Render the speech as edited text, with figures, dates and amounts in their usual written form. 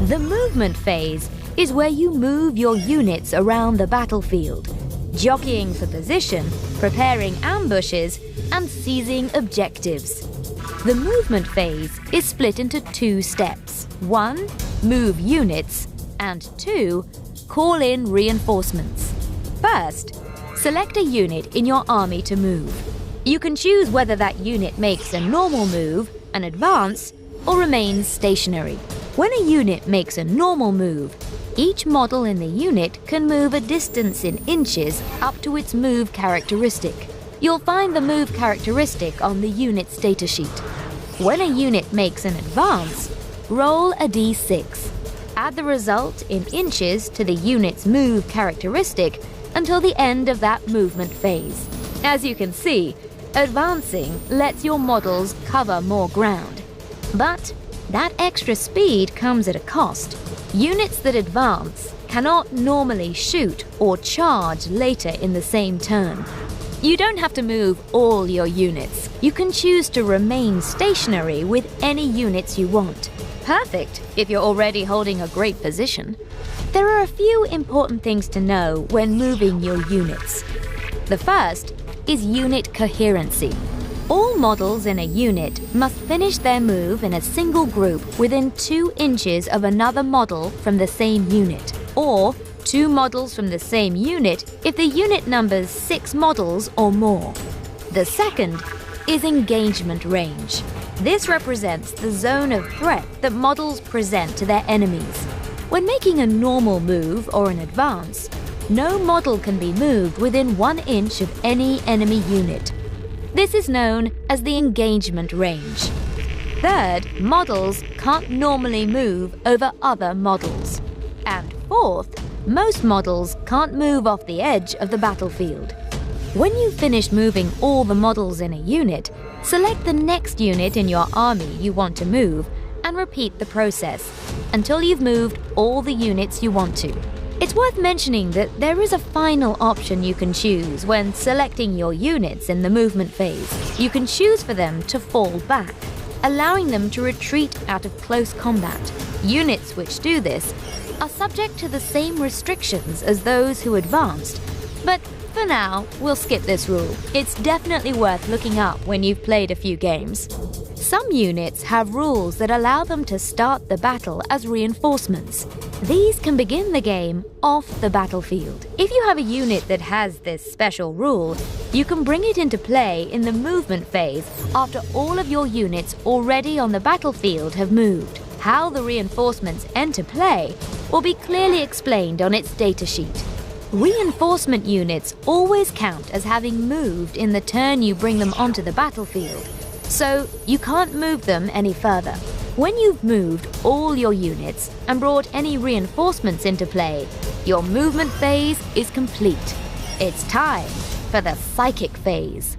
The movement phase is where you move your units around the battlefield, jockeying for position, preparing ambushes, and seizing objectives. The movement phase is split into 2 steps. 1. Move units, and 2. Call in reinforcements. First, select a unit in your army to move. You can choose whether that unit makes a normal move, an advance, or remains stationary. When a unit makes a normal move, each model in the unit can move a distance in inches up to its move characteristic. You'll find the move characteristic on the unit's datasheet. When a unit makes an advance, roll a d6. Add the result in inches to the unit's move characteristic until the end of that movement phase. As you can see, advancing lets your models cover more ground. But that extra speed comes at a cost. Units that advance cannot normally shoot or charge later in the same turn. You don't have to move all your units. You can choose to remain stationary with any units you want. Perfect if you're already holding a great position. There are a few important things to know when moving your units. The first is unit coherency. All models in a unit must finish their move in a single group within 2 inches of another model from the same unit, or 2 models from the same unit if the unit numbers 6 models or more. The second is engagement range. This represents the zone of threat that models present to their enemies. When making a normal move or an advance, no model can be moved within 1 inch of any enemy unit. This is known as the engagement range. Third, models can't normally move over other models. And fourth, most models can't move off the edge of the battlefield. When you've finished moving all the models in a unit, select the next unit in your army you want to move and repeat the process until you've moved all the units you want to. It's worth mentioning that there is a final option you can choose when selecting your units in the movement phase. You can choose for them to fall back, allowing them to retreat out of close combat. Units which do this are subject to the same restrictions as those who advanced, but for now, we'll skip this rule. It's definitely worth looking up when you've played a few games. Some units have rules that allow them to start the battle as reinforcements. These can begin the game off the battlefield. If you have a unit that has this special rule, you can bring it into play in the movement phase after all of your units already on the battlefield have moved. How the reinforcements enter play will be clearly explained on its datasheet. Reinforcement units always count as having moved in the turn you bring them onto the battlefield, so you can't move them any further. When you've moved all your units and brought any reinforcements into play, your movement phase is complete. It's time for the psychic phase.